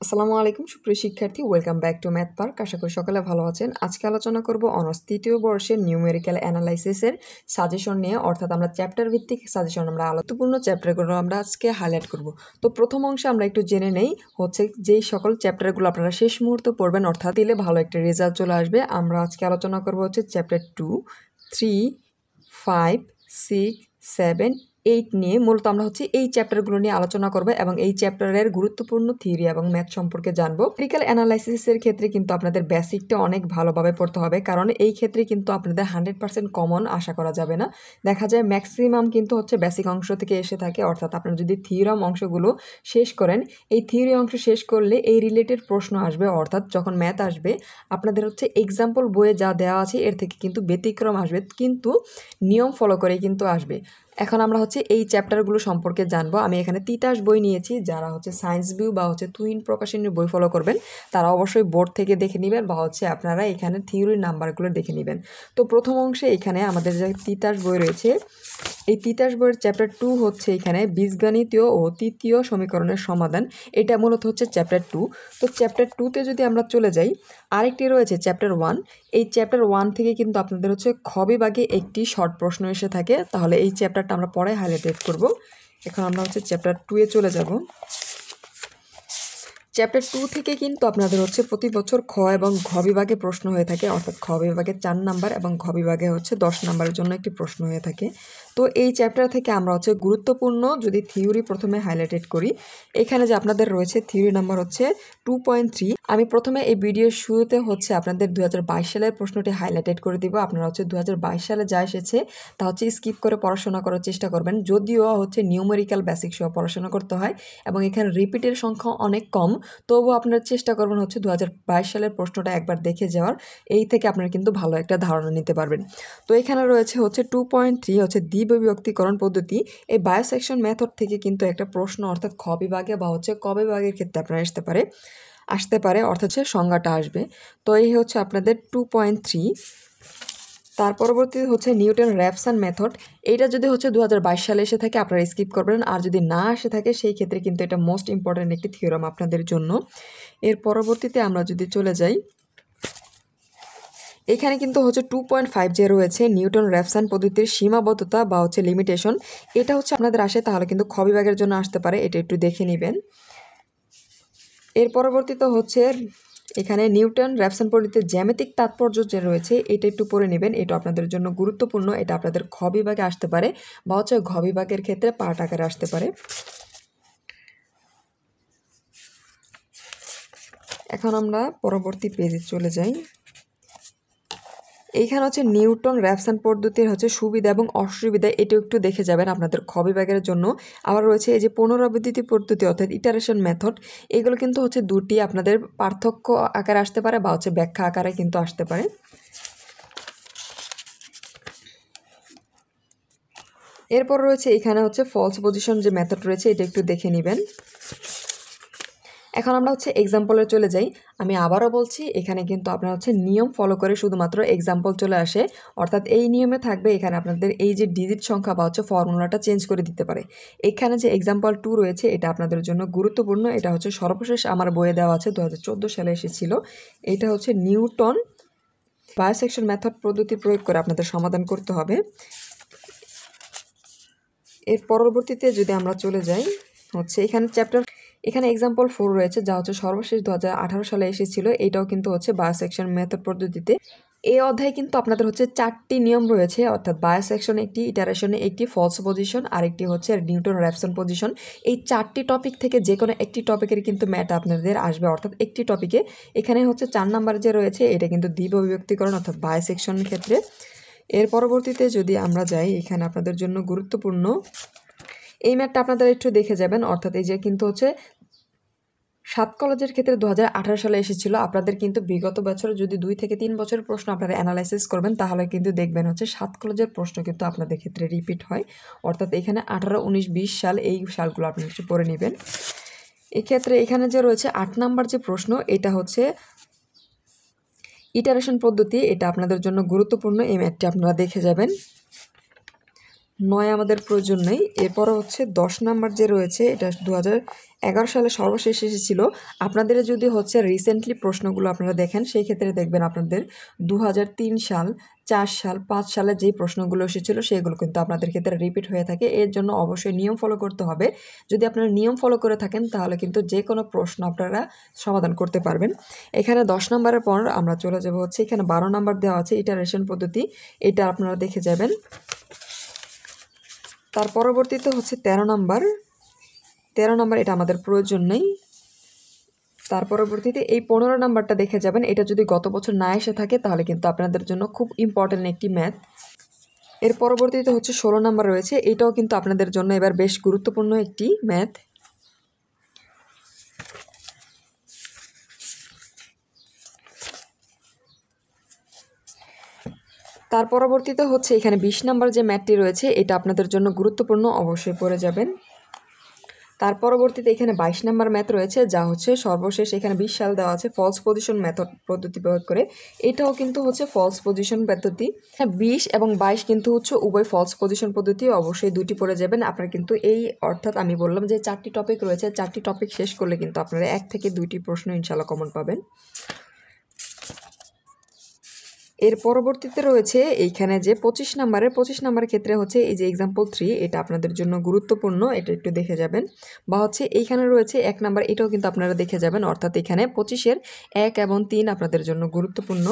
আসসালামু আলাইকুম সুপ্রিয় শিক্ষার্থী, welcome back to Math Park. আশা করি সকলে ভালো আছেন। আজকে আলোচনা করব অনার্স তৃতীয় বর্ষের নিউমেরিক্যাল অ্যানালাইসিসের সাজেশন নিয়ে, অর্থাৎ আমরা চ্যাপ্টার ভিত্তিক সাজেশন আমরা গুরুত্বপূর্ণ চ্যাপ্টারগুলো আমরা আজকে হাইলাইট করব। তো প্রথম অংশে আমরা একটু জেনে নেই হচ্ছে যেই সকল চ্যাপ্টারগুলো আপনারা শেষ মুহূর্তে পড়বেন, অর্থাৎ দিলে ভালো একটা রেজাল্ট চলে আসবে। আমরা আজকে আলোচনা করব হচ্ছে চ্যাপ্টার 2, 3, 5, 6, 7, 8 নিয়ে। মূলত আমরা হচ্ছে এই চ্যাপ্টারগুলো নিয়ে আলোচনা করব এবং এই চ্যাপ্টারের গুরুত্বপূর্ণ থিওরি এবং ম্যাথ সম্পর্কে জানবো। নিউমেরিক্যাল অ্যানালাইসিসের ক্ষেত্রে কিন্তু আপনাদের বেসিকটা অনেক ভালোভাবে পড়তে হবে, কারণ এই ক্ষেত্রে কিন্তু আপনাদের 100% কমন আশা করা যাবে না। দেখা যায় ম্যাক্সিমাম কিন্তু হচ্ছে বেসিক অংশ থেকে এসে থাকে, অর্থাৎ আপনারা যদি থিওরাম অংশগুলো শেষ করেন, এই থিওরি অংশ শেষ করলে এই রিলেটেড প্রশ্ন আসবে, অর্থাৎ যখন ম্যাথ আসবে আপনাদের হচ্ছে এক্সাম্পল বইয়ে যা দেওয়া আছে এর থেকে কিন্তু ব্যতিক্রম আসবে, কিন্তু নিয়ম ফলো করে কিন্তু আসবে। এখন আমরা হচ্ছে এই চ্যাপ্টারগুলো সম্পর্কে জানবো। আমি এখানে তিতাস বই নিয়েছি। যারা হচ্ছে সায়েন্স ভিউ বা হচ্ছে তুহিন প্রকাশনীর বই ফলো করবেন তারা অবশ্যই বোর্ড থেকে দেখে নেবেন, বা হচ্ছে আপনারা এখানে থিওরির নাম্বারগুলো দেখে নেবেন। তো প্রথম অংশে এখানে আমাদের যে তিতাস বই রয়েছে, এই তিতাস বইয়ের চ্যাপ্টার 2 হচ্ছে এখানে বীজগণিতীয় ও তৃতীয় সমীকরণের সমাধান। এটা মূলত হচ্ছে চ্যাপ্টার 2। তো চ্যাপ্টার 2তে যদি আমরা চলে যাই, আরেকটি রয়েছে চ্যাপ্টার 1। এই চ্যাপ্টার 1 থেকে কিন্তু আপনাদের হচ্ছে খ বিভাগে একটি শর্ট প্রশ্ন এসে থাকে, তাহলে এই চ্যাপ্টারটা আমরা পরে হাইলাইট করব। এখন আমরা হচ্ছে চ্যাপ্টার 2-এ চলে যাব। চ্যাপ্টার 2 থেকে কিন্তু আপনাদের হচ্ছে প্রতি বছর খ এবং ঘ বিভাগে প্রশ্ন হয়ে থাকে, অর্থাৎ খ বিভাগে 4 নাম্বার এবং ঘ বিভাগে হচ্ছে 10 নাম্বারের জন্য একটি প্রশ্ন হয়ে থাকে। তো এই চ্যাপ্টার থেকে আমরা হচ্ছে গুরুত্বপূর্ণ যদি থিওরি প্রথমে হাইলাইটেড করি, এখানে যে আপনাদের রয়েছে থিওরি নাম্বার হচ্ছে 2.3। আমি প্রথমে এই ভিডিওর শুরুতে হচ্ছে আপনাদের 2022 সালের প্রশ্নটি হাইলাইটেড করে দিব। আপনারা হচ্ছে 2022 সালে যা এসেছে তা হচ্ছে স্কিপ করে পড়াশোনা করার চেষ্টা করবেন, যদিও হচ্ছে নিউমেরিক্যাল বেসিক সহ পড়াশোনা করতে হয় এবং এখানে রিপিটের সংখ্যা অনেক কম, তবুও আপনারা চেষ্টা করবেন হচ্ছে 2022 সালের প্রশ্নটা একবার দেখে যাওয়ার। এই থেকে আপনারা কিন্তু ভালো একটা ধারণা নিতে পারবেন। তো এখানে রয়েছে হচ্ছে 2.3 হচ্ছে দ্বিবিভক্তিকরণ পদ্ধতি। এই বায়োসেকশন মেথড থেকে কিন্তু একটা প্রশ্ন, অর্থাৎ খ বিভাগে বা হচ্ছে ক বিভাগের ক্ষেত্রে আপনার আসতে পারে অর্থাৎ সংজ্ঞাটা আসবে। তো এই হচ্ছে আপনাদের 2.3। তার পরবর্তী হচ্ছে নিউটন র্যাফসন মেথড। এইটা যদি হচ্ছে 2022 সালে এসে থাকে আপনারা স্কিপ করবেন, আর যদি না আসে থাকে সেই ক্ষেত্রে কিন্তু এটা মোস্ট ইম্পর্ট্যান্ট একটি থিওরাম আপনাদের জন্য। এর পরবর্তীতে আমরা যদি চলে যাই, এখানে কিন্তু হচ্ছে 2.5 যে রয়েছে নিউটন র্যাফসন পদ্ধতির সীমাবদ্ধতা বা হচ্ছে লিমিটেশন। এটা হচ্ছে আপনাদের আসে, তাহলে কিন্তু খ বিভাগের জন্য আসতে পারে, এটা একটু দেখে নেবেন। এর পরবর্তীতে হচ্ছে এখানে নিউটন র্যাফসন পদ্ধতির জ্যামিতিক তাৎপর্য যে রয়েছে এটা একটু পড়ে নেবেন, এটা আপনাদের জন্য গুরুত্বপূর্ণ। এটা আপনাদের খ বিভাগে আসতে পারে বা হচ্ছে ঘ বিভাগের ক্ষেত্রে পার্ট আকারে আসতে পারে। এখন আমরা পরবর্তী পেজে চলে যাই। এইখানে হচ্ছে নিউটন র্যাফসন পদ্ধতির হচ্ছে সুবিধা এবং অসুবিধা, এটা একটু দেখে যাবেন আপনাদের খ বিভাগের জন্য। আবার রয়েছে এই যে পুনরাবৃত্তি পদ্ধতি অর্থাৎ ইটারেশন মেথড, এগুলো কিন্তু হচ্ছে দুটি আপনাদের পার্থক্য আকারে আসতে পারে বা হচ্ছে ব্যাখ্যা আকারে কিন্তু আসতে পারে। এরপর রয়েছে এখানে হচ্ছে ফলস পজিশন যে মেথড রয়েছে, এটা একটু দেখে নেবেন। এখন আমরা হচ্ছে এক্সাম্পলে চলে যাই। আমি আবারও বলছি, এখানে কিন্তু আপনারা হচ্ছে নিয়ম ফলো করে শুধুমাত্র এক্সাম্পল চলে আসে, অর্থাৎ এই নিয়মে থাকবে এখানে আপনাদের এই যে ডিজিট সংখ্যা বা হচ্ছে ফর্মুলাটা চেঞ্জ করে দিতে পারে। এখানে যে এক্সাম্পল 2 রয়েছে এটা আপনাদের জন্য গুরুত্বপূর্ণ। এটা হচ্ছে সর্বশেষ আমার বইয়ে দেওয়া আছে, 2014 সালে এসেছিল। এটা হচ্ছে নিউটন বায়োসেকশন মেথড পদ্ধতি প্রয়োগ করে আপনাদের সমাধান করতে হবে। এর পরবর্তীতে যদি আমরা চলে যাই হচ্ছে এখানে এক্সাম্পল 4 রয়েছে, যা হচ্ছে সর্বশেষ 2018 সালে এসেছিল। এটাও কিন্তু হচ্ছে বায়োসেকশন মেথড পদ্ধতিতে। এই অধ্যায়ে কিন্তু আপনাদের হচ্ছে 4টি নিয়ম রয়েছে, অর্থাৎ বায়োসেকশন একটি, ইটারেশনে একটি, ফলস পজিশন আরেকটি হচ্ছে নিউটন র্যাফসন পজিশন। এই 4টি টপিক থেকে যে কোনো একটি টপিকের কিন্তু ম্যাথ আপনাদের আসবে, অর্থাৎ একটি টপিকে। এখানে হচ্ছে 4 নাম্বার যে রয়েছে এটা কিন্তু দ্বিবিভক্তিকরণ অর্থাৎ বায়োসেকশনের ক্ষেত্রে। এর পরবর্তীতে যদি আমরা যাই, এখানে আপনাদের জন্য গুরুত্বপূর্ণ এই ম্যাথটা আপনাদের একটু দেখে যাবেন, অর্থাৎ এই যে কিন্তু হচ্ছে 7 কলেজের ক্ষেত্রে 2018 সালে এসেছিল। আপনাদের কিন্তু বিগত বছর যদি 2 থেকে 3 বছরের প্রশ্ন আপনারা অ্যানালাইসিস করবেন, তাহলে কিন্তু দেখবেন হচ্ছে 7 কলেজের প্রশ্ন কিন্তু আপনাদের ক্ষেত্রে রিপিট হয়, অর্থাৎ এখানে 18, 19, 20 সাল এই সালগুলো আপনারা একটু পড়ে নেবেন। এক্ষেত্রে এখানে যে রয়েছে 8 নাম্বার যে প্রশ্ন, এটা হচ্ছে ইটারেশন পদ্ধতি, এটা আপনাদের জন্য গুরুত্বপূর্ণ। এই ম্যাথটি আপনারা দেখে যাবেন। 9 আমাদের প্রয়োজন নেই। এরপর হচ্ছে 10 নাম্বার যে রয়েছে এটা 2011 সালে সর্বশেষ এসেছিল। আপনাদের যদি হচ্ছে রিসেন্টলি প্রশ্নগুলো আপনারা দেখেন সেই ক্ষেত্রে দেখবেন আপনাদের 2003 সাল, 4 সাল, 5 সালে যেই প্রশ্নগুলো এসেছিল সেগুলো কিন্তু আপনাদের ক্ষেত্রে রিপিট হয়ে থাকে। এর জন্য অবশ্যই নিয়ম ফলো করতে হবে। যদি আপনারা নিয়ম ফলো করে থাকেন তাহলে কিন্তু যে কোনো প্রশ্ন আপনারা সমাধান করতে পারবেন। এখানে 10 নাম্বারের পর আমরা চলে যাব হচ্ছে এখানে 12 নাম্বার দেওয়া আছে ইটারেশন পদ্ধতি, এটা আপনারা দেখে যাবেন। তার পরবর্তীতে হচ্ছে 13 নাম্বার এটা আমাদের প্রয়োজন নেই। তার পরবর্তীতে এই 15 নাম্বারটা দেখে যাবেন, এটা যদি গত বছর না এসে থাকে তাহলে কিন্তু আপনাদের জন্য খুব ইম্পর্টেন্ট একটি ম্যাথ। এর পরবর্তীতে হচ্ছে 16 নাম্বার রয়েছে, এটাও কিন্তু আপনাদের জন্য এবার বেশ গুরুত্বপূর্ণ একটি ম্যাথ। তার পরবর্তীতে হচ্ছে এখানে 20 নাম্বার যে ম্যাথটি রয়েছে এটা আপনাদের জন্য গুরুত্বপূর্ণ, অবশ্যই পড়ে যাবেন। তার পরবর্তীতে এখানে 22 নাম্বার ম্যাথ রয়েছে যা হচ্ছে সর্বশেষ, এখানে 20 সাল দেওয়া আছে ফলস পজিশন মেথড পদ্ধতি প্রয়োগ করে, এটাও কিন্তু হচ্ছে ফলস পজিশন পদ্ধতি। হ্যাঁ, 20 এবং 22 কিন্তু হচ্ছে উভয় ফলস পজিশন পদ্ধতি, অবশ্যই দুটি পড়ে যাবেন আপনারা কিন্তু এই, অর্থাৎ আমি বললাম যে 4টি টপিক রয়েছে, 4টি টপিক শেষ করলে কিন্তু আপনারা 1 থেকে 2টি প্রশ্ন ইনশাআল্লাহ কমন পাবেন। এর পরবর্তীতে রয়েছে এইখানে যে 25 নাম্বারের ক্ষেত্রে হচ্ছে এই যে এক্সাম্পল 3, এটা আপনাদের জন্য গুরুত্বপূর্ণ, এটা একটু দেখে যাবেন। বা হচ্ছে এইখানে রয়েছে 1 নাম্বার, এটাও কিন্তু আপনারা দেখে যাবেন, অর্থাৎ এখানে 25-এর 1 এবং 3 আপনাদের জন্য গুরুত্বপূর্ণ।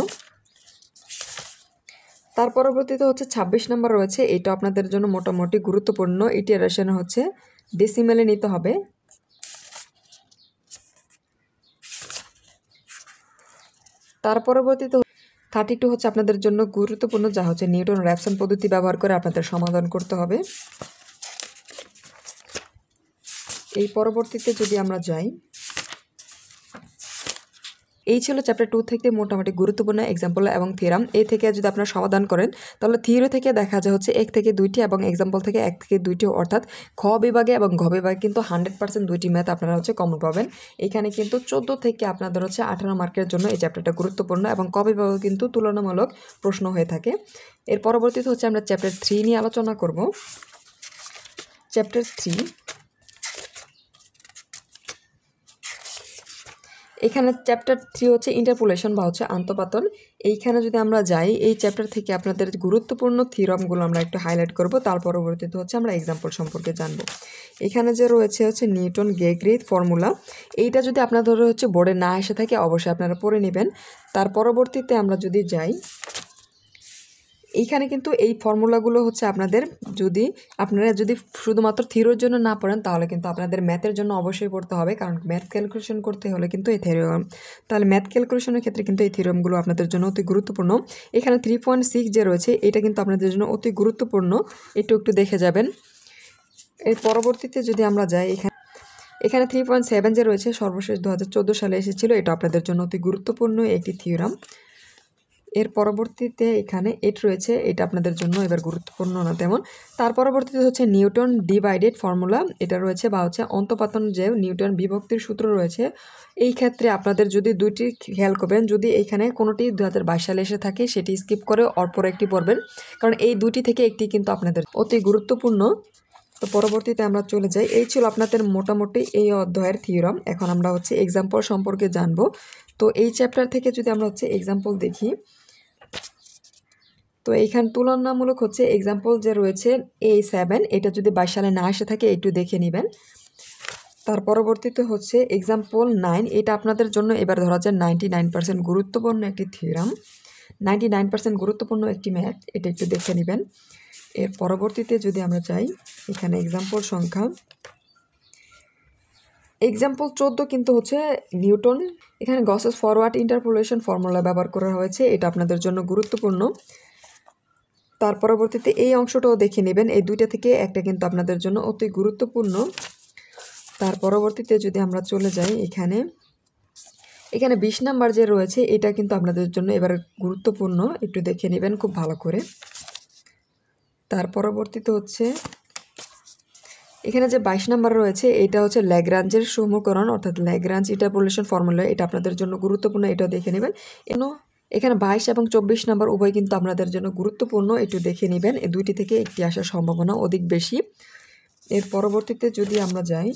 তার পরবর্তীতে হচ্ছে 26 নাম্বার রয়েছে, এটা আপনাদের জন্য মোটামুটি গুরুত্বপূর্ণ, ইটারেশন হচ্ছে ডেসিমেলে নিতে হবে। তার পরবর্তীতে 32 হচ্ছে আপনাদের জন্য গুরুত্বপূর্ণ, যা হচ্ছে নিউটন র্যাপসন পদ্ধতি ব্যবহার করে আপনাদের সমাধান করতে হবে। এই পরবর্তীতে যদি আমরা যাই, এই ছিল চ্যাপ্টার 2 থেকে মোটামুটি গুরুত্বপূর্ণ এক্সাম্পল এবং থিওরাম। এই থেকে যদি আপনারা সমাধান করেন তাহলে থিওরি থেকে দেখা যায় হচ্ছে 1 থেকে 2টি এবং এক্সাম্পল থেকে 1 থেকে 2টি, অর্থাৎ খ বিভাগে এবং ঘ বিভাগে কিন্তু 100% 2টি ম্যাথ আপনারা হচ্ছে কমন পাবেন। এখানে কিন্তু 14 থেকে আপনাদের হচ্ছে 18 মার্কের জন্য এই চ্যাপ্টারটা গুরুত্বপূর্ণ এবং ক বিভাগে কিন্তু তুলনামূলক প্রশ্ন হয়ে থাকে। এর পরবর্তীতে হচ্ছে আমরা চ্যাপ্টার 3 নিয়ে আলোচনা করব। চ্যাপ্টার 3, এখানে চ্যাপ্টার 3 হচ্ছে ইন্টারপোলেশন বা হচ্ছে আন্তঃপাতন। এইখানে যদি আমরা যাই, এই চ্যাপ্টার থেকে আপনাদের গুরুত্বপূর্ণ থিওরামগুলো আমরা একটু হাইলাইট করব, তার পরবর্তীতে হচ্ছে আমরা এক্সাম্পল সম্পর্কে জানব। এখানে যে রয়েছে হচ্ছে নিউটন গেগরিথ ফর্মুলা, এইটা যদি আপনাদের হচ্ছে বোর্ডে না এসে থাকে অবশ্যই আপনারা পড়ে নেবেন। তার পরবর্তীতে আমরা যদি যাই, এইখানে কিন্তু এই ফর্মুলাগুলো হচ্ছে আপনারা যদি শুধুমাত্র থিওরির জন্য না পড়েন তাহলে কিন্তু আপনাদের ম্যাথের জন্য অবশ্যই পড়তে হবে, কারণ ম্যাথ ক্যালকুলেশন করতে হলে কিন্তু এই থিওরাম, তাহলে ম্যাথ ক্যালকুলেশনের ক্ষেত্রে কিন্তু এই থিওরামগুলো আপনাদের জন্য অতি গুরুত্বপূর্ণ। এখানে 3.6 যে রয়েছে এটা কিন্তু আপনাদের জন্য অতি গুরুত্বপূর্ণ, একটু দেখে যাবেন। এর পরবর্তীতে যদি আমরা যাই, এখানে 3.7 যে রয়েছে সর্বশেষ 2014 সালে এসেছিল, এটা আপনাদের জন্য অতি গুরুত্বপূর্ণ একটি থিওরাম। এর পরবর্তীতে এখানে 8 রয়েছে, এটা আপনাদের জন্য এবার গুরুত্বপূর্ণ না তেমন। তার পরবর্তীতে হচ্ছে নিউটন ডিভাইডেড ফর্মুলা, এটা রয়েছে, বা হচ্ছে অন্তঃপাতন যে নিউটন বিভক্তির সূত্র রয়েছে। এই ক্ষেত্রে আপনাদের যদি দুইটি খেয়াল করবেন, যদি এখানে কোনোটি 2022 সালে এসে থাকে সেটি স্কিপ করে অপর একটি পড়বেন, কারণ এই দুটি থেকে একটি কিন্তু আপনাদের অতি গুরুত্বপূর্ণ। তো পরবর্তীতে আমরা চলে যাই, এই ছিল আপনাদের মোটামুটি এই অধ্যায়ের থিওরাম। এখন আমরা হচ্ছে এক্সাম্পল সম্পর্কে জানব। তো এই চ্যাপ্টার থেকে যদি আমরা হচ্ছে এক্সাম্পল দেখি, তো এইখানে তুলনামূলক হচ্ছে এক্সাম্পল যে রয়েছে A7, এটা যদি 22 সালে না এসে থাকে একটু দেখে নেবেন। তার পরবর্তীতে হচ্ছে এক্সাম্পল 9, এটা আপনাদের জন্য এবার ধরা যায় 99% গুরুত্বপূর্ণ একটি থিওরাম, 99% গুরুত্বপূর্ণ একটি ম্যাথ, এটা একটু দেখে নেবেন। এর পরবর্তীতে যদি আমরা যাই, এখানে এক্সাম্পল সংখ্যা এক্সাম্পল 14 কিন্তু হচ্ছে নিউটন, এখানে গসেস ফরওয়ার্ড ইন্টারপোলেশন ফর্মুলা ব্যবহার করা হয়েছে, এটা আপনাদের জন্য গুরুত্বপূর্ণ। তার পরবর্তীতে এই অংশটাও দেখে নেবেন, এই দুইটা থেকে একটা কিন্তু আপনাদের জন্য অতি গুরুত্বপূর্ণ। তার পরবর্তীতে যদি আমরা চলে যাই, এখানে 20 নাম্বার যে রয়েছে এটা কিন্তু আপনাদের জন্য এবার গুরুত্বপূর্ণ, একটু দেখে নেবেন খুব ভালো করে। তার পরবর্তীতে হচ্ছে এখানে যে 22 নাম্বার রয়েছে এটা হচ্ছে ল্যাগ্রাঞ্জের সমীকরণ, অর্থাৎ ল্যাগ্রাঞ্জ ইন্টারপোলেশন ফর্মুলা, এটা আপনাদের জন্য গুরুত্বপূর্ণ, এটাও দেখে নেবেন। এখানে 22 এবং 24 নাম্বার উভয় কিন্তু আপনাদের জন্য গুরুত্বপূর্ণ, একটু দেখে নেবেন। এই দুইটি থেকে একটি আসার সম্ভাবনা অধিক বেশি। এর পরবর্তীতে যদি আমরা যাই,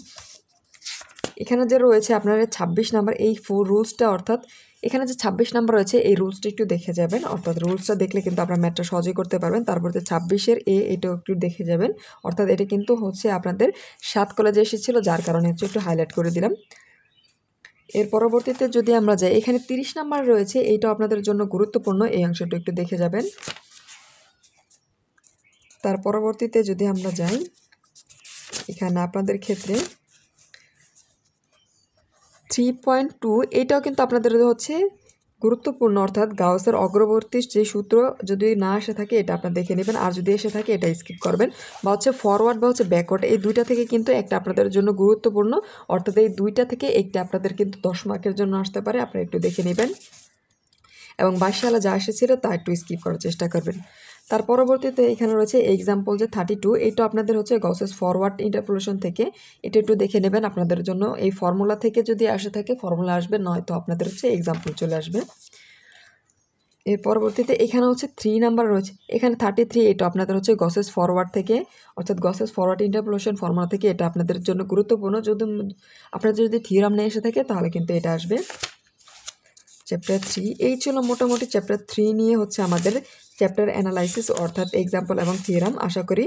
এখানে যে রয়েছে আপনার 26 নাম্বার এই রুলসটা, অর্থাৎ এখানে যে 26 নাম্বার রয়েছে এই রুলসটা একটু দেখে যাবেন, অর্থাৎ রুলসটা দেখলে কিন্তু আপনার ম্যাথটা সহজেই করতে পারবেন। তারপর 26-এর এটাও একটু দেখে যাবেন, অর্থাৎ এটা কিন্তু হচ্ছে আপনাদের 7 কলেজে এসেছিল, যার কারণে হচ্ছে একটু হাইলাইট করে দিলাম। এর পরবর্তীতে যদি আমরা যাই, এখানে 30 নাম্বার রয়েছে, এইটা আপনাদের জন্য গুরুত্বপূর্ণ, এই অংশটা একটু দেখে যাবেন। তার পরবর্তীতে যদি আমরা যাই, এখানে আপনাদের ক্ষেত্রে 3.2 এটাও কিন্তু আপনাদের হচ্ছে গুরুত্বপূর্ণ, অর্থাৎ গাউসের অগ্রবর্তী যে সূত্র যদি না এসে থাকে এটা আপনারা দেখে নেবেন, আর যদি এসে থাকে এটা স্কিপ করবেন। বা হচ্ছে ফরওয়ার্ড বা হচ্ছে ব্যাকওয়ার্ড, এই দুইটা থেকে কিন্তু একটা আপনাদের জন্য গুরুত্বপূর্ণ, অর্থাৎ এই দুইটা থেকে একটা আপনাদের কিন্তু 10 মার্কের জন্য আসতে পারে, আপনারা একটু দেখে নেবেন। এবং 22 সালে যা এসেছিল তা একটু স্কিপ করার চেষ্টা করবেন। তার পরবর্তীতে এখানে রয়েছে এক্সাম্পল যে 32, এটা আপনাদের হচ্ছে গসেস ফরওয়ার্ড ইন্টারপোলেশন থেকে, এটা একটু দেখে নেবেন। আপনাদের জন্য এই ফর্মুলা থেকে যদি আসে থাকে ফর্মুলা আসবে, নয়তো আপনাদের হচ্ছে এক্সাম্পল চলে আসবে। এর পরবর্তীতে এখানে হচ্ছে 3 নাম্বার রয়েছে, এখানে 33, এটা আপনাদের হচ্ছে গসেস ফরওয়ার্ড থেকে, অর্থাৎ গসেস ফরওয়ার্ড ইন্টারপোলেশন ফর্মুলা থেকে, এটা আপনাদের জন্য গুরুত্বপূর্ণ। যদি আপনাদের যদি থিওরাম নিয়ে এসে থাকে তাহলে কিন্তু এটা আসবে। চ্যাপ্টার 3 এই ছিল মোটামুটি চ্যাপ্টার 3 নিয়ে হচ্ছে আমাদের চ্যাপ্টার অ্যানালাইসিস, অর্থাৎ এক্সাম্পল এবং থিওরাম। আশা করি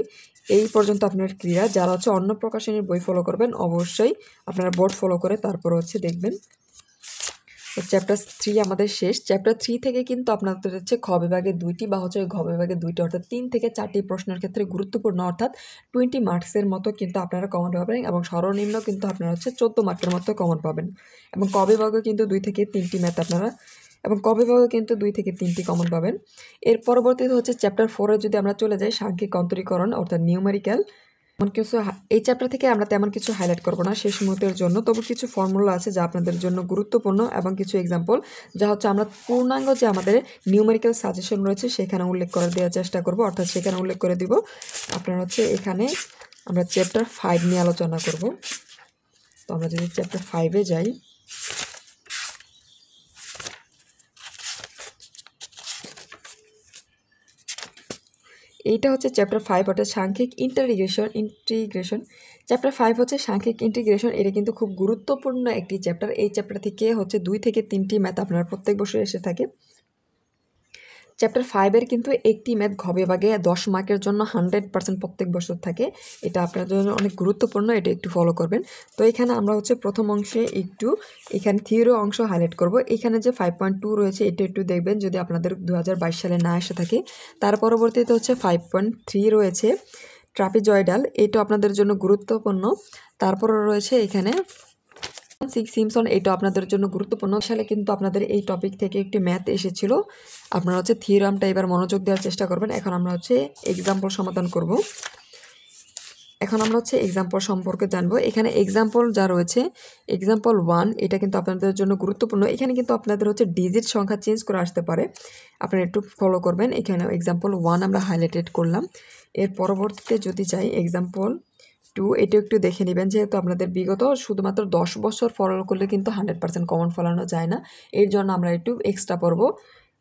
এই পর্যন্ত আপনার ক্লিয়ার। যারা হচ্ছে অন্য প্রকাশনীর বই ফলো করবেন অবশ্যই আপনারা বোর্ড ফলো করে তারপর হচ্ছে দেখবেন। তো চ্যাপ্টার 3 আমাদের শেষ। চ্যাপ্টার 3 থেকে কিন্তু আপনাদের হচ্ছে খ বিভাগে 2টি বা হচ্ছে ঘ বিভাগে 2টি, অর্থাৎ 3 থেকে 4টি প্রশ্নের ক্ষেত্রে গুরুত্বপূর্ণ, অর্থাৎ 20 মার্কসের মতো কিন্তু আপনারা কমন পাবেন, এবং সর্বনিম্ন কিন্তু আপনারা হচ্ছে 14 মার্কের মতো কমন পাবেন। এবং ক বিভাগে কিন্তু 2 থেকে 3টি ম্যাথ আপনারা, এবং ক বিভাগে কিন্তু 2 থেকে 3টি কমন পাবেন। এর পরবর্তীতে হচ্ছে চ্যাপ্টার 4-এ যদি আমরা চলে যাই, সাংখ্যিক অন্তরীকরণ অর্থাৎ নিউমেরিক্যাল। তেমন কিছু এই চ্যাপ্টার থেকে আমরা তেমন কিছু হাইলাইট করব না শেষ মুহূর্তের জন্য, তবু কিছু ফর্মুলা আছে যা আপনাদের জন্য গুরুত্বপূর্ণ, এবং কিছু এক্সাম্পল যা হচ্ছে আমরা পূর্ণাঙ্গ যে আমাদের নিউমেরিক্যাল সাজেশন রয়েছে সেখানে উল্লেখ করে দেওয়ার চেষ্টা করব, অর্থাৎ সেখানে উল্লেখ করে দিব। আপনার হচ্ছে এখানে আমরা চ্যাপ্টার 5 নিয়ে আলোচনা করব। তো আমরা যদি চ্যাপ্টার 5-এ যাই, এইটা হচ্ছে চ্যাপ্টার 5, অর্থাৎ সাংখ্যিক ইন্টিগ্রেশন। চ্যাপ্টার 5 হচ্ছে সাংখ্যিক ইন্টিগ্রেশন, এটা কিন্তু খুব গুরুত্বপূর্ণ একটি চ্যাপ্টার। এই চ্যাপ্টার থেকে হচ্ছে 2 থেকে 3টি ম্যাথ আপনার প্রত্যেক বছর এসে থাকে। চ্যাপ্টার 5-এর কিন্তু একটি ম্যাথ ঘ বিভাগে 10 মার্কের জন্য 100% প্রত্যেক বছর থাকে, এটা আপনার জন্য অনেক গুরুত্বপূর্ণ, এটা একটু ফলো করবেন। তো এখানে আমরা হচ্ছে প্রথম অংশে একটু এখানে থিওরি অংশ হাইলাইট করব। এখানে যে 5.2 রয়েছে এটা একটু দেখবেন যদি আপনাদের 2022 সালে না এসে থাকে। তার পরবর্তীতে হচ্ছে 5.3 রয়েছে ট্রাপিজয়েডাল, এটা আপনাদের জন্য গুরুত্বপূর্ণ। তারপর রয়েছে এখানে 6 সিমসন, এটা আপনাদের জন্য গুরুত্বপূর্ণ। সালে কিন্তু আপনাদের এই টপিক থেকে একটি ম্যাথ এসেছিল, আপনারা হচ্ছে থিওরামটা এবার মনোযোগ দেওয়ার চেষ্টা করবেন। এখন আমরা হচ্ছে এক্সাম্পল সমাধান করব। এখন আমরা হচ্ছে এক্সাম্পল সম্পর্কে জানবো। এখানে এক্সাম্পল যা রয়েছে, এক্সাম্পল 1 এটা কিন্তু আপনাদের জন্য গুরুত্বপূর্ণ। এখানে কিন্তু আপনাদের হচ্ছে ডিজিট সংখ্যা চেঞ্জ করে আসতে পারে, আপনারা একটু ফলো করবেন। এখানে এক্সাম্পল 1 আমরা হাইলাইটেড করলাম। এর পরবর্তীতে যদি চাই এক্সাম্পল 2, এটা একটু দেখে নেবেন, যেহেতু আপনাদের বিগত শুধুমাত্র 10 বছর ফলো করলে কিন্তু 100% কমন ফলানো যায় না, এর জন্য আমরা একটু এক্সট্রা পড়ব,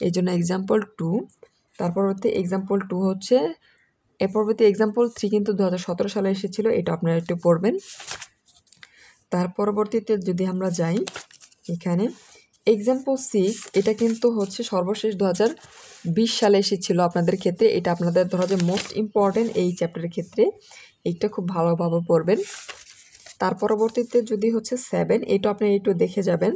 এই জন্য এক্সাম্পল 2। তারপর হচ্ছে এক্সাম্পল 2 হচ্ছে, এর পরবর্তী এক্সাম্পল 3 কিন্তু 2017 সালে এসেছিল, এটা আপনারা একটু পড়বেন। তার পরবর্তীতে যদি আমরা যাই, এখানে এক্সাম্পল 6 এটা কিন্তু হচ্ছে সর্বশেষ 2020 সালে এসেছিল আপনাদের ক্ষেত্রে, এটা আপনাদের ধরো যে মোস্ট ইম্পর্টেন্ট এই চ্যাপ্টারের ক্ষেত্রে, এইটা খুব ভালোভাবে পড়বেন। তার পরবর্তীতে যদি হচ্ছে 7, এটা আপনি একটু দেখে যাবেন।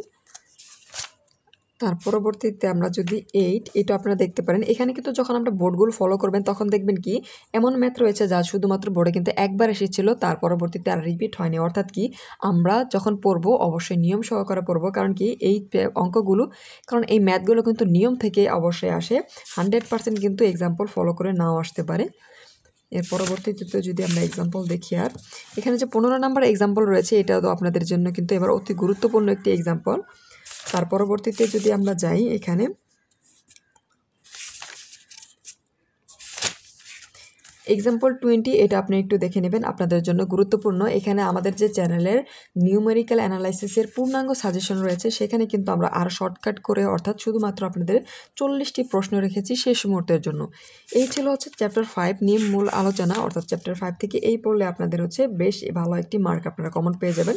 তার পরবর্তীতে আমরা যদি 8, এটা আপনারা দেখতে পারেন। এখানে কিন্তু যখন আমরা বোর্ডগুলো ফলো করবেন তখন দেখবেন কি এমন ম্যাথ রয়েছে যা শুধুমাত্র বোর্ডে কিন্তু একবার এসেছিল, তার পরবর্তীতে আর রিপিট হয়নি। অর্থাৎ কি আমরা যখন পড়বো অবশ্যই নিয়ম সহকারে পড়বো, কারণ কি এই অঙ্কগুলো, কারণ এই ম্যাথগুলো কিন্তু নিয়ম থেকে অবশ্যই আসে, 100% কিন্তু এক্সাম্পল ফলো করে নাও আসতে পারে। এর পরবর্তীতে যদি আমরা এক্সাম্পল দেখি, আর এখানে যে 15 নাম্বার এক্সাম্পল রয়েছে এটা তো আপনাদের জন্য কিন্তু এবার অতি গুরুত্বপূর্ণ একটি এক্সাম্পল। তার পরবর্তীতে যদি আমরা যাই, এখানে এক্সাম্পল 20 এটা আপনি একটু দেখে নেবেন, আপনাদের জন্য গুরুত্বপূর্ণ। এখানে আমাদের যে চ্যানেলের নিউমেরিক্যাল অ্যানালাইসিসের পূর্ণাঙ্গ সাজেশন রয়েছে, সেখানে কিন্তু আমরা আরও শর্টকাট করে অর্থাৎ শুধুমাত্র আপনাদের 40টি প্রশ্ন রেখেছি শেষ মুহূর্তের জন্য। এই ছিল হচ্ছে চ্যাপ্টার 5 নিয়ে মূল আলোচনা, অর্থাৎ চ্যাপ্টার 5 থেকে এই পড়লে আপনাদের হচ্ছে বেশ ভালো একটি মার্ক আপনারা কমন পেয়ে যাবেন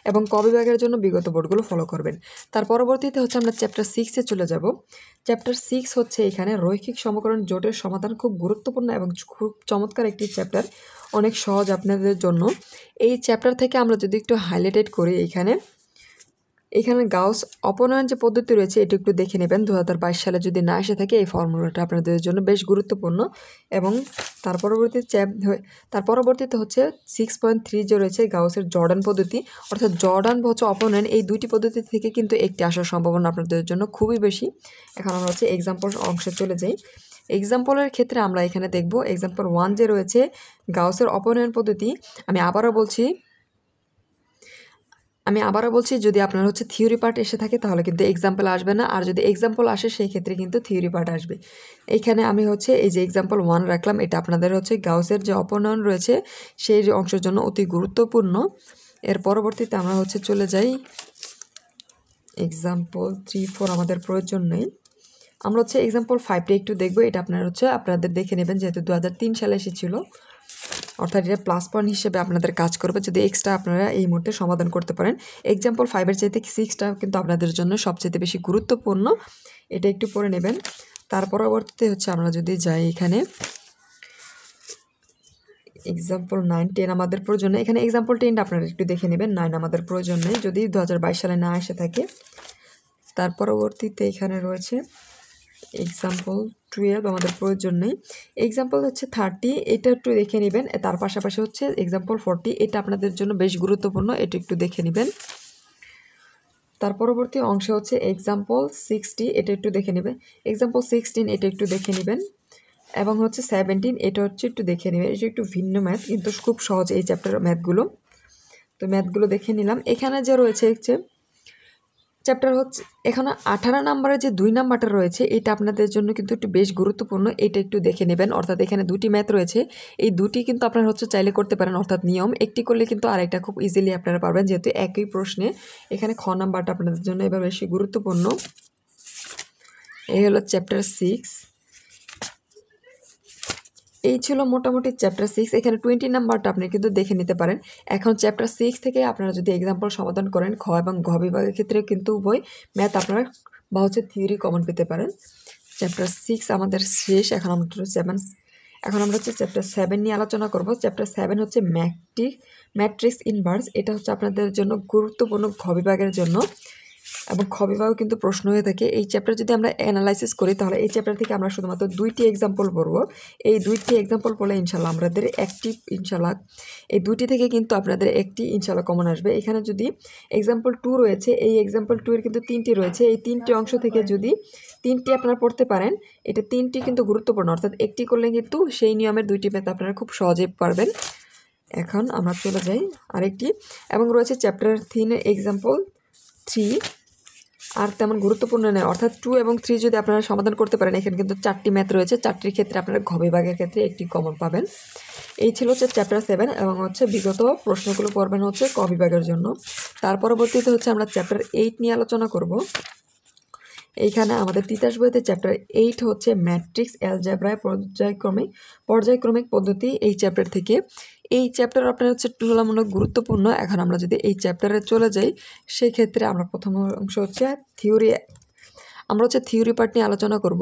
এবং ক বিভাগের জন্য বিগত বোর্ডগুলো ফলো করবেন। তার পরবর্তীতে হচ্ছে আমরা চ্যাপ্টার 6-এ চলে যাব। চ্যাপ্টার 6 হচ্ছে এখানে রৈখিক সমীকরণ জোটের সমাধান, খুব গুরুত্বপূর্ণ এবং খুব চমৎকার একটি চ্যাপ্টার, অনেক সহজ আপনাদের জন্য। এই চ্যাপ্টার থেকে আমরা যদি একটু হাইলাইটেড করি, এখানে গাউস অপনয়ন যে পদ্ধতি রয়েছে এটা একটু দেখে নেবেন। 2022 সালে যদি না এসে থাকে এই ফর্মুলাটা আপনাদের জন্য বেশ গুরুত্বপূর্ণ। এবং তার পরবর্তীতে হচ্ছে 6.3 যে রয়েছে গাউসের জর্ডান পদ্ধতি, অর্থাৎ জর্ডান হচ্ছে অপনয়ন, এই দুইটি পদ্ধতি থেকে কিন্তু একটি আসার সম্ভাবনা আপনাদের জন্য খুবই বেশি। এখন আমরা হচ্ছে এক্সাম্পল অংশে চলে যাই। এক্সাম্পলের ক্ষেত্রে আমরা এখানে দেখব এক্সাম্পল 1 যে রয়েছে গাউসের অপনয়ন পদ্ধতি। আমি আবারও বলছি যদি আপনার হচ্ছে থিওরি পার্ট এসে থাকে তাহলে কিন্তু এক্সাম্পল আসবে না, আর যদি এক্সাম্পল আসে সেই ক্ষেত্রে কিন্তু থিওরি পার্ট আসবে। এইখানে আমি হচ্ছে এই যে এক্সাম্পল 1 রাখলাম, এটা আপনাদের হচ্ছে গাউসের যে অপনয়ন রয়েছে সেই অংশের জন্য অতি গুরুত্বপূর্ণ। এর পরবর্তীতে আমরা হচ্ছে চলে যাই এক্সাম্পল 3, 4 আমাদের প্রয়োজন নেই। আমরা হচ্ছে এক্সাম্পল 5টা একটু দেখবো। এটা আপনাদের দেখে নেবেন, যেহেতু 2003 সালে এসেছিল, অর্থাৎ এটা প্লাস পয়েন্ট হিসেবে আপনাদের কাজ করবে যদি এক্সট্রা আপনারা এই মুহূর্তে সমাধান করতে পারেন। এক্সাম্পল 5-এর চাইতে 6টা কিন্তু আপনাদের জন্য সবচেয়ে বেশি গুরুত্বপূর্ণ, এটা একটু পড়ে নেবেন। তার পরবর্তীতে হচ্ছে আমরা যদি যাই এখানে এক্সাম্পল 9, 10 আমাদের প্রয়োজন নেই। এখানে এক্সাম্পল 10টা আপনারা একটু দেখে নেবেন, 9 আমাদের প্রয়োজন নেই যদি 2022 সালে না এসে থাকে। তার পরবর্তীতে এখানে রয়েছে এক্সাম্পল 12 আমাদের প্রয়োজন নেই। এক্সাম্পল হচ্ছে 30, এটা একটু দেখে নেবেন। তার পাশাপাশি হচ্ছে এক্সাম্পল 40, এটা আপনাদের জন্য বেশ গুরুত্বপূর্ণ, এটা একটু দেখে নেবেন। তার পরবর্তী অংশে হচ্ছে এক্সাম্পল 60, এটা একটু দেখে নেবেন। এক্সাম্পল 16, এটা একটু দেখে নেবেন। এবং হচ্ছে 17, এটা হচ্ছে একটু দেখে নেবেন। এটা একটু ভিন্ন ম্যাথ, কিন্তু খুব সহজ এই চ্যাপ্টারের ম্যাথগুলো। তো ম্যাথগুলো দেখে নিলাম। এখানে যে রয়েছে চ্যাপ্টার হচ্ছে এখানে 18 নম্বরের যে 2 নাম্বারটা রয়েছে এটা আপনাদের জন্য কিন্তু একটু বেশ গুরুত্বপূর্ণ, এটা একটু দেখে নেবেন। অর্থাৎ এখানে দুটি ম্যাথ রয়েছে, এই দুটি কিন্তু আপনারা হচ্ছে চাইলে করতে পারেন, অর্থাৎ নিয়ম একটি করলে কিন্তু আরেকটা খুব ইজিলি আপনারা পারবেন, যেহেতু একই প্রশ্নে। এখানে খ নাম্বারটা আপনাদের জন্য এবার বেশি গুরুত্বপূর্ণ। এই হলো চ্যাপ্টার 6। এই ছিল মোটামুটি চ্যাপ্টার 6। এখানে 20 নাম্বারটা আপনি কিন্তু দেখে নিতে পারেন। এখন চ্যাপ্টার 6 থেকে আপনারা যদি এক্সাম্পল সমাধান করেন খ এবং ঘ বিভাগের ক্ষেত্রে কিন্তু উভয় ম্যাথ আপনারা বা হচ্ছে থিওরি কমন পেতে পারেন। চ্যাপ্টার 6 আমাদের শেষ। এখন আমরা হচ্ছে চ্যাপ্টার 7 নিয়ে আলোচনা করব। চ্যাপ্টার 7 হচ্ছে ম্যাট্রিক্স ইনভার্স। এটা হচ্ছে আপনাদের জন্য গুরুত্বপূর্ণ ঘ বিভাগের জন্য, এবং খ বিভাগও কিন্তু প্রশ্ন হয়ে থাকে। এই চ্যাপ্টার যদি আমরা অ্যানালাইসিস করি তাহলে এই চ্যাপ্টার থেকে আমরা শুধুমাত্র 2টি এক্সাম্পল পড়ব। এই 2টি এক্সাম্পল পড়লে ইনশাল্লাহ এই 2টি থেকে কিন্তু আপনাদের একটি ইনশাল্লাহ কমন আসবে। এখানে যদি এক্সাম্পল 2 রয়েছে, এই এক্সাম্পল 2 এর কিন্তু 3টি রয়েছে। এই 3টি অংশ থেকে যদি 3টি আপনারা পড়তে পারেন, এটা 3টি কিন্তু গুরুত্বপূর্ণ, অর্থাৎ একটি করলে কিন্তু সেই নিয়মের 2টি ম্যাথ আপনারা খুব সহজেই পারবেন। এখন আমরা চলে যাই আরেকটি, এবং রয়েছে চ্যাপ্টার 3 এক্সাম্পল 3, আর তেমন গুরুত্বপূর্ণ নয়, অর্থাৎ 2 এবং 3 যদি আপনারা সমাধান করতে পারেন, এখানে কিন্তু 4টি ম্যাথ রয়েছে, 4টির ক্ষেত্রে আপনারা ঘ বিভাগের ক্ষেত্রে একটি কমন পাবেন। এই ছিল হচ্ছে চ্যাপ্টার 7, এবং হচ্ছে বিগত প্রশ্নগুলো পড়বেন হচ্ছে ক বিভাগের জন্য। তার পরবর্তীতে হচ্ছে আমরা চ্যাপ্টার 8 নিয়ে আলোচনা করব। এইখানে আমাদের তিতাস বইতে চ্যাপ্টার 8 হচ্ছে ম্যাট্রিক্স অ্যালজেব্রায় পর্যায়ক্রমিক পদ্ধতি। এই চ্যাপ্টার থেকে এই চ্যাপ্টার আপনার হচ্ছে তুলনামূলক গুরুত্বপূর্ণ। এখন আমরা যদি এই চ্যাপ্টারে চলে যাই, সেই ক্ষেত্রে আমরা প্রথম অংশ হচ্ছে থিওরি পার্ট নিয়ে আলোচনা করব।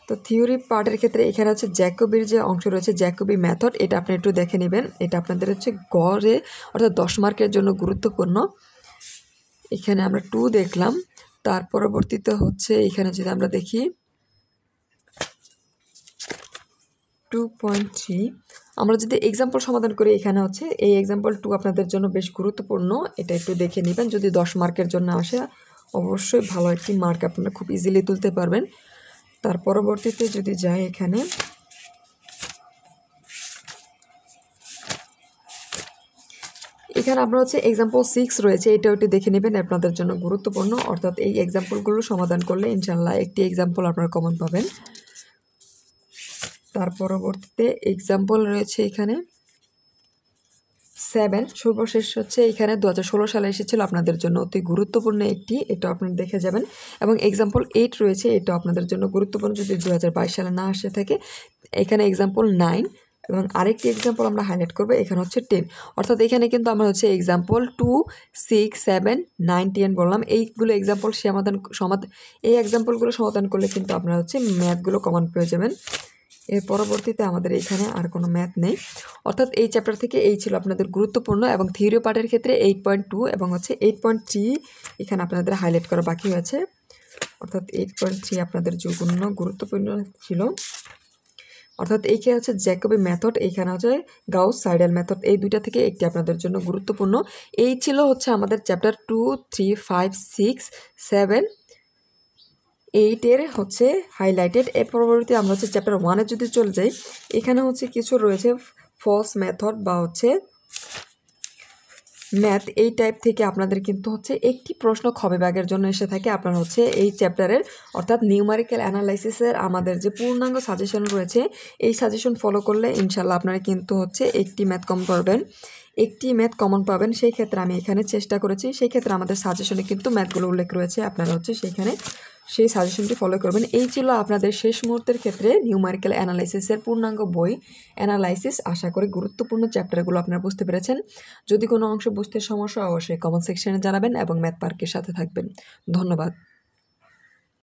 তো থিওরি পার্টের ক্ষেত্রে এখানে হচ্ছে জ্যাকোবির যে অংশ রয়েছে, জ্যাকোবি মেথড, এটা আপনি একটু দেখে নেবেন। এটা আপনাদের হচ্ছে গড়ে অর্থাৎ 10 মার্কের জন্য গুরুত্বপূর্ণ। এখানে আমরা 2 দেখলাম। তার পরবর্তীতে হচ্ছে এখানে যদি আমরা দেখি 2.3, আমরা যদি এক্সাম্পল সমাধান করি, এখানে হচ্ছে এই এক্সাম্পল 2 আপনাদের জন্য বেশ গুরুত্বপূর্ণ, এটা একটু দেখে নেবেন। যদি 10 মার্কের জন্য আসে অবশ্যই ভালো একটি মার্ক আপনারা খুব ইজিলি তুলতে পারবেন। তার পরবর্তীতে যদি যাই, এখানে আমরা হচ্ছে এক্সাম্পল 6 রয়েছে, এটা একটু দেখে নেবেন, আপনাদের জন্য গুরুত্বপূর্ণ। অর্থাৎ এই এক্সাম্পলগুলো সমাধান করলে ইনশাল্লাহ একটি এক্সাম্পল আপনারা কমন পাবেন। তার পরবর্তীতে এক্সাম্পল রয়েছে এখানে 7, সর্বশেষ হচ্ছে এখানে 2016 সালে এসেছিল, আপনাদের জন্য অতি গুরুত্বপূর্ণ একটি, এটা আপনারা দেখে যাবেন। এবং এক্সাম্পল 8 রয়েছে, এটা আপনাদের জন্য গুরুত্বপূর্ণ যদি 2022 সালে না আসে থাকে। এখানে এক্সাম্পল 9 এবং আরেকটি এক্সাম্পল আমরা হাইলাইট করবো, এখানে হচ্ছে 10। অর্থাৎ এখানে কিন্তু আমরা হচ্ছে এক্সাম্পল 2, 6, 7, 9, 10 বললাম। এইগুলো এক্সাম্পল এই এক্সাম্পলগুলো সমাধান করলে কিন্তু আপনারা হচ্ছে ম্যাথগুলো কমন পেয়ে যাবেন। এর পরবর্তীতে আমাদের এখানে আর কোনো ম্যাথ নেই। অর্থাৎ এই চ্যাপ্টার থেকে এই ছিল আপনাদের গুরুত্বপূর্ণ, এবং থিওরি পার্টের ক্ষেত্রে 8.2 এবং হচ্ছে 8.3 এখানে আপনাদের হাইলাইট করা বাকি হয়েছে। অর্থাৎ 8.3 আপনাদের জন্য গুরুত্বপূর্ণ ছিল। অর্থাৎ এইখানে হচ্ছে জ্যাকবি মেথড, এইখানে হচ্ছে গাউস সাইডেল মেথড, এই দুইটা থেকে একটি আপনাদের জন্য গুরুত্বপূর্ণ। এই ছিল হচ্ছে আমাদের চ্যাপ্টার 2, 3, 5, 6, 7, 8 হচ্ছে হাইলাইটেড। এর পরবর্তী আমরা হচ্ছে চ্যাপ্টার 1 যদি চলে যাই, এখানে হচ্ছে কিছু রয়েছে ফলস মেথড বা হচ্ছে ম্যাথ, এই টাইপ থেকে আপনাদের কিন্তু হচ্ছে একটি প্রশ্ন খ বিভাগের জন্য এসে থাকে। আপনারা হচ্ছে এই চ্যাপ্টারের অর্থাৎ নিউমেরিক্যাল অ্যানালাইসিসের আমাদের যে পূর্ণাঙ্গ সাজেশন রয়েছে, এই সাজেশন ফলো করলে ইনশাল্লাহ আপনারা কিন্তু হচ্ছে একটি ম্যাথ কমন পাবেন। সেই ক্ষেত্রে আমি এখানে চেষ্টা করেছি, সেই ক্ষেত্রে আমাদের সাজেশনে কিন্তু ম্যাথগুলো উল্লেখ রয়েছে, আপনারা হচ্ছে সেখানে সেই সাজেশনটি ফলো করবেন। এই ছিল আপনাদের শেষ মুহূর্তের ক্ষেত্রে নিউমেরিক্যাল অ্যানালাইসিসের পূর্ণাঙ্গ বই অ্যানালাইসিস। আশা করি গুরুত্বপূর্ণ চ্যাপ্টারগুলো আপনারা বুঝতে পেরেছেন। যদি কোনো অংশ বুঝতে সমস্যা অবশ্যই কমেন্ট সেকশনে জানাবেন এবং ম্যাথ পার্কের সাথে থাকবেন। ধন্যবাদ।